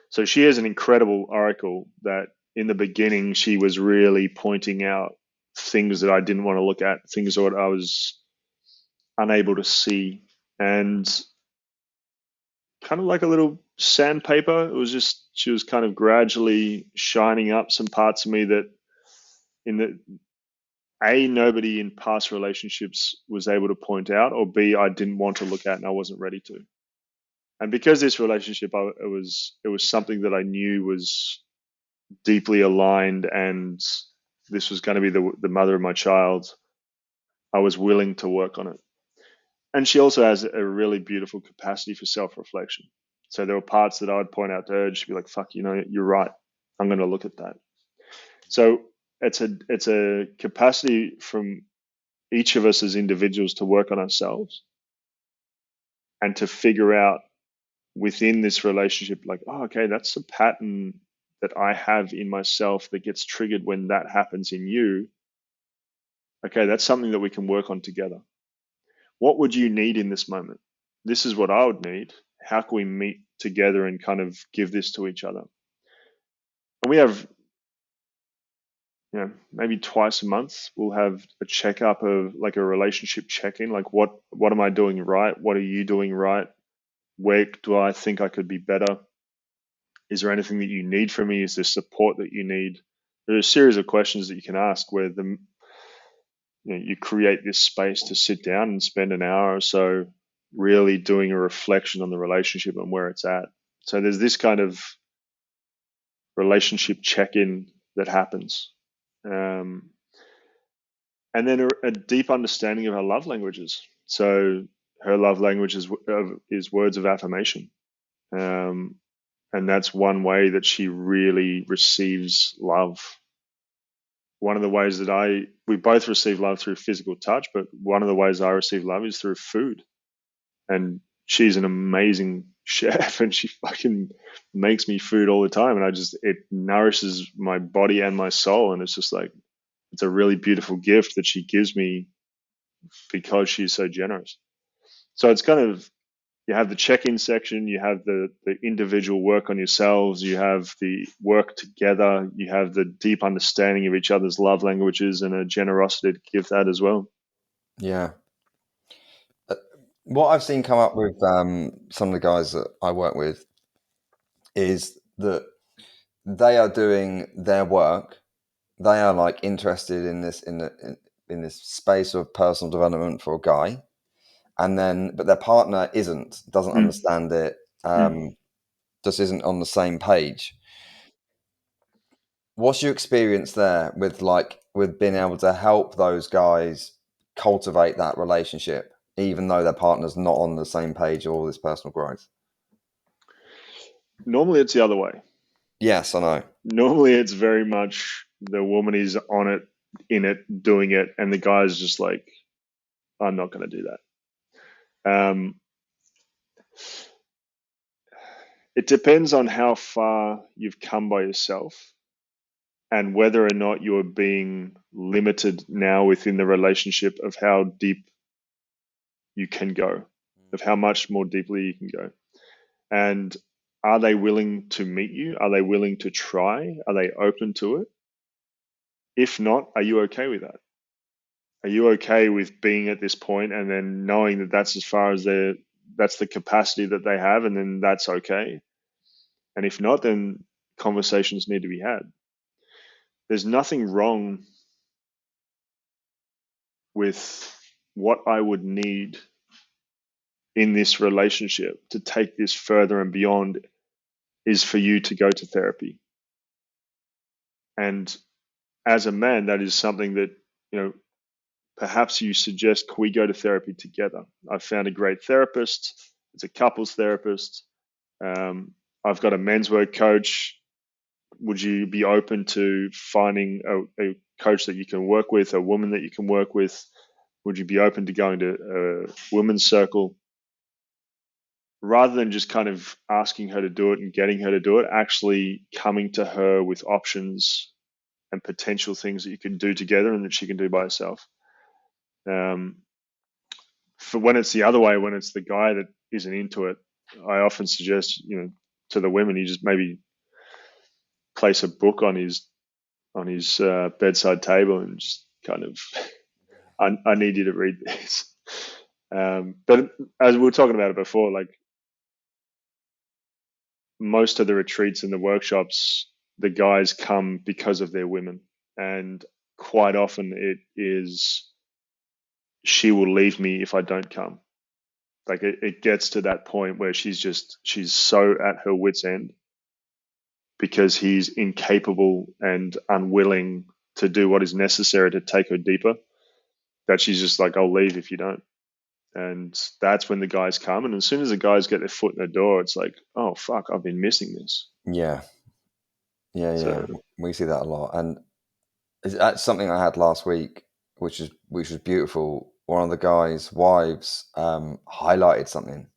So she has an incredible oracle that in the beginning she was really pointing out things that I didn't want to look at, things that I was unable to see. And kind of like a little sandpaper, it was just, she was kind of gradually shining up some parts of me that in the nobody in past relationships was able to point out, or B, I didn't want to look at and I wasn't ready to. And because this relationship, it was something that I knew was deeply aligned, and this was going to be the mother of my child, I was willing to work on it. And she also has a really beautiful capacity for self-reflection. So there were parts that I would point out to her, and she'd be like, "Fuck, you're right. I'm going to look at that." So it's a capacity from each of us as individuals to work on ourselves and to figure out within this relationship, like, oh, okay, that's a pattern that I have in myself that gets triggered when that happens in you. Okay, that's something that we can work on together. What would you need in this moment? This is what I would need. How can we meet together and kind of give this to each other? And we have, maybe twice a month, we'll have a checkup of like a relationship check-in, like what am I doing right? What are you doing right? Where do I think I could be better? Is there anything that you need from me? Is there support that you need? There's a series of questions that you can ask where you create this space to sit down and spend an hour or so really doing a reflection on the relationship and where it's at. So there's this kind of relationship check-in that happens. And then a deep understanding of her love languages. So her love language is words of affirmation. And that's one way that she really receives love. One of the ways that we both receive love through physical touch, but one of the ways I receive love is through food. And she's an amazing chef and she fucking makes me food all the time. And it nourishes my body and my soul. And it's just like, it's a really beautiful gift that she gives me because she's so generous. So it's kind of, you have the check-in section, you have the individual work on yourselves, you have the work together, you have the deep understanding of each other's love languages and a generosity to give that as well. Yeah. What I've seen come up with some of the guys that I work with is that they are doing their work. They are like interested in this in this space of personal development for a guy, and then but their partner doesn't Mm, understand it, mm. just isn't on the same page. What's your experience there with being able to help those guys cultivate that relationship, even though their partner's not on the same page or all this personal growth? Normally, it's the other way. Yes, I know. Normally, it's very much the woman is on it, in it, doing it, and the guy's just like, I'm not going to do that. It depends on how far you've come by yourself and whether or not you're being limited now within the relationship of how deep you can go, of how much more deeply you can go. And are they willing to meet you? Are they willing to try? Are they open to it? If not, are you okay with that? Are you okay with being at this point and then knowing that that's as far as that's the capacity that they have, and then that's okay? And if not, then conversations need to be had. There's nothing wrong with what I would need in this relationship to take this further and beyond is for you to go to therapy. And as a man, that is something that, you know, perhaps you suggest, can we go to therapy together? I've found a great therapist. It's a couples therapist. I've got a men's work coach. Would you be open to finding a coach that you can work with, a woman that you can work with? Would you be open to going to a women's circle? Rather than just kind of asking her to do it and getting her to do it, actually coming to her with options and potential things that you can do together and that she can do by herself. Um, for when it's the other way, when it's the guy that isn't into it, I often suggest, to the women, you just maybe place a book on his bedside table and just kind of, I need you to read this. But as we were talking about it before, like most of the retreats and the workshops, the guys come because of their women, and quite often it is, she will leave me if I don't come. Like it gets to that point where she's so at her wit's end because he's incapable and unwilling to do what is necessary to take her deeper, that she's just like, I'll leave if you don't. And that's when the guys come. And as soon as the guys get their foot in the door, it's like, oh, fuck, I've been missing this. Yeah, yeah. So, We see that a lot, and that's something I had last week, which was beautiful. One of the guys' wives highlighted something,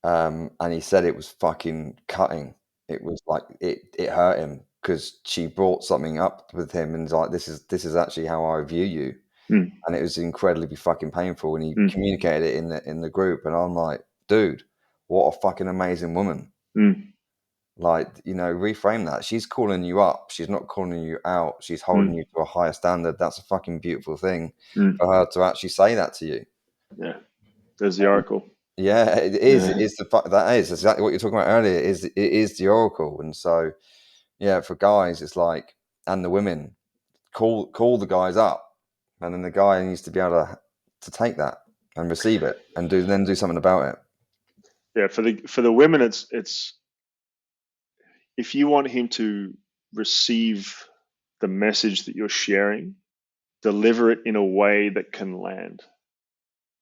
and he said it was fucking cutting. It was like it hurt him because she brought something up with him, and he's like, this is actually how I view you, mm, and it was incredibly fucking painful. And he mm, communicated it in the group, and I'm like, dude, what a fucking amazing woman. mm, Like, reframe that. She's calling you up. She's not calling you out. She's holding you mm, to a higher standard. That's a fucking beautiful thing mm. for her to actually say that to you. Yeah, there's the oracle. Yeah, it is. It Yeah, is that is exactly what you're talking about earlier. It is the oracle, and so yeah, for guys, it's like, and the women call the guys up, and then the guy needs to be able to take that and receive it and do something about it. yeah. For the women, it's if you want him to receive the message that you're sharing, deliver it in a way that can land.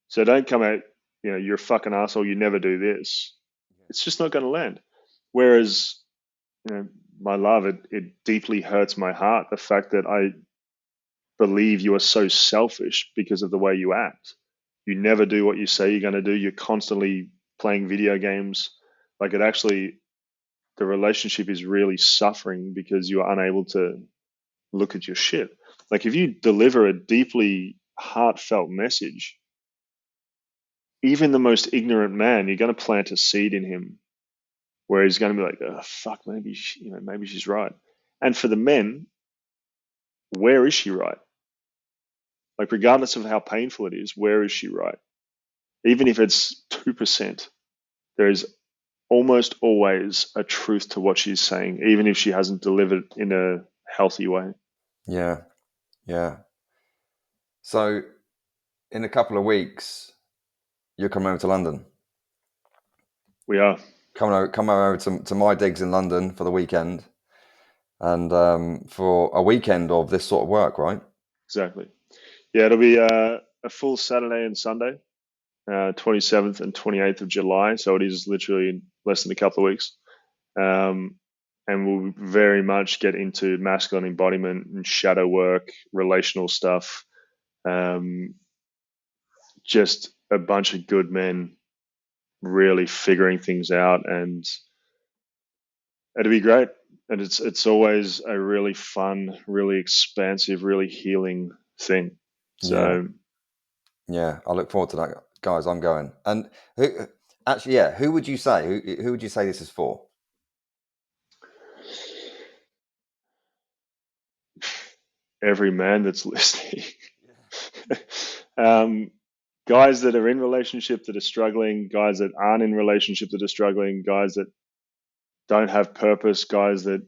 So don't come out, you're a fucking asshole, you never do this. It's just not going to land. Whereas, my love, it deeply hurts my heart the fact that I believe you are so selfish because of the way you act. You never do what you say you're going to do. You're constantly playing video games. Like it actually, the relationship is really suffering because you are unable to look at your shit. Like if you deliver a deeply heartfelt message, even the most ignorant man, you're going to plant a seed in him where he's going to be like, oh, fuck, maybe she's right. And for the men, where is she right? Like, regardless of how painful it is, where is she right? Even if it's 2%, there is almost always a truth to what she's saying, even if she hasn't delivered in a healthy way. Yeah. Yeah. So in a couple of weeks, you're coming over to London. We are. Come over to my digs in London for the weekend, and for a weekend of this sort of work, right? Exactly. Yeah, it'll be a full Saturday and Sunday, 27th and 28th of July. So it is literally in less than a couple of weeks. And we'll very much get into masculine embodiment and shadow work, relational stuff. Just a bunch of good men really figuring things out, and it'll be great. And it's always a really fun, really expansive, really healing thing. Yeah. So Yeah. I look forward to that, guys. I'm going. And who, actually, yeah, who would you say? Who would you say this is for? every man that's listening, um, guys that are in relationship that are struggling, guys that aren't in relationship that are struggling, guys that don't have purpose, guys that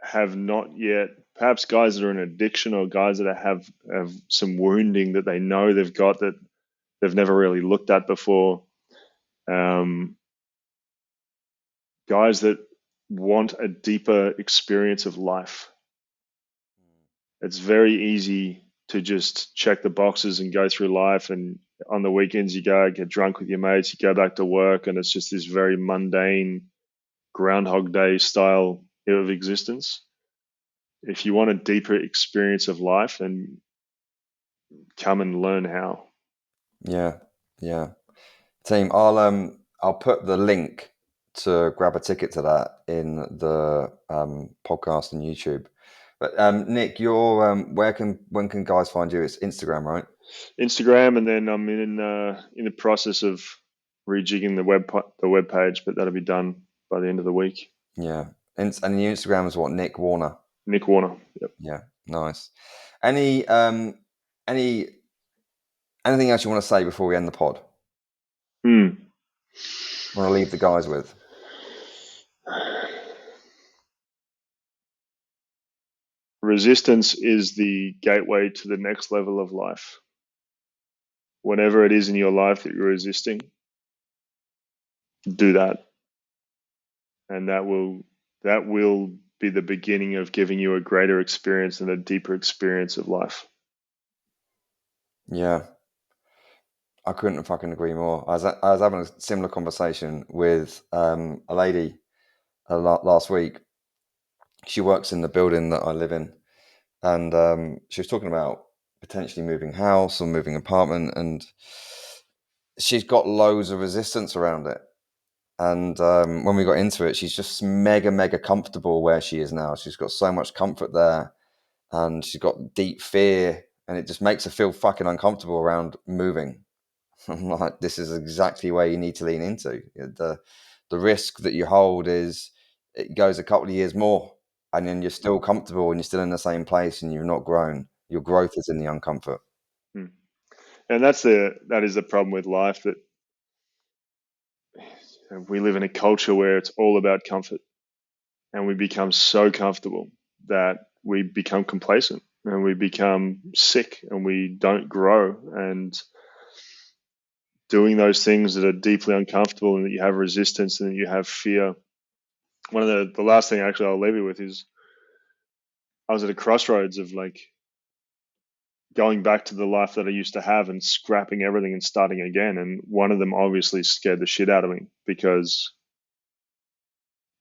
have not yet, perhaps guys that are in addiction, or guys that have some wounding that they know they've got that they've never really looked at before. Um, Guys that want a deeper experience of life. It's very easy to just check the boxes and go through life, and on the weekends you go get drunk with your mates, you go back to work, and it's just this very mundane Groundhog Day style of existence. If you want a deeper experience of life, then come and learn how. Yeah. Yeah. Team, I'll put the link to grab a ticket to that in the podcast and YouTube. But Nic, you're when can guys find you? It's Instagram, right? Instagram, and then I'm in the process of rejigging the web page, but that'll be done by the end of the week. Yeah. And your Instagram is what? Nic Warner. Nic Warner. Yep. Yeah. Nice. Any any anything else you want to say before we end the pod? Mm. Want to leave the guys with? Resistance is the gateway to the next level of life. Whenever it is in your life that you're resisting, do that, and that will be the beginning of giving you a greater experience and a deeper experience of life. Yeah. I couldn't fucking agree more. I was having a similar conversation with a lady last week. She works in the building that I live in, and she was talking about potentially moving house or moving apartment, and she's got loads of resistance around it. And when we got into it, she's just mega comfortable where she is now. She's got so much comfort there, and she's got deep fear, and it just makes her feel fucking uncomfortable around moving. I'm like, this is exactly where you need to lean into. The risk that you hold is it goes a couple of years more, and then you're still comfortable and you're still in the same place and you've not grown. Your growth is in the uncomfort. Mm. And that is the problem with life, that we live in a culture where it's all about comfort, and we become so comfortable that we become complacent and we become sick and we don't grow. And doing those things that are deeply uncomfortable and that you have resistance and that you have fear. One of the last thing actually I'll leave you with is I was at a crossroads of like going back to the life that I used to have and scrapping everything and starting again. And one of them obviously scared the shit out of me, because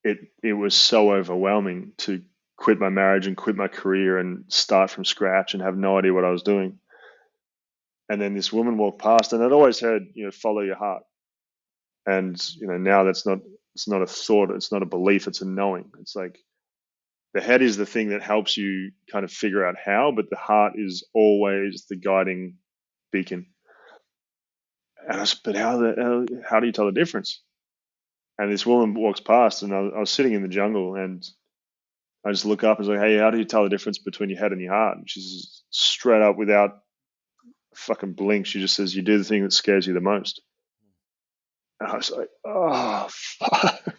it was so overwhelming to quit my marriage and quit my career and start from scratch and have no idea what I was doing. And then this woman walked past, and I'd always heard, follow your heart. And now it's not a thought, it's not a belief, it's a knowing. It's like the head is the thing that helps you kind of figure out how, but the heart is always the guiding beacon. And I said, but how do you tell the difference? And this woman walks past, and I was sitting in the jungle, and I just look up and say, hey, how do you tell the difference between your head and your heart? And she's straight up, without a fucking blink, she just says, you do the thing that scares you the most. And I was like, oh, fuck.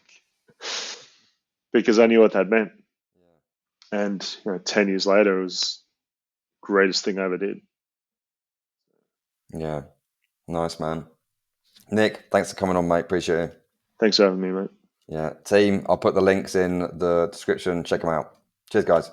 Because I knew what that meant. And 10 years later, it was the greatest thing I ever did. Yeah. Nice, man. Nic, thanks for coming on, mate. Appreciate it. Thanks for having me, mate. Yeah. Team, I'll put the links in the description. Check them out. Cheers, guys.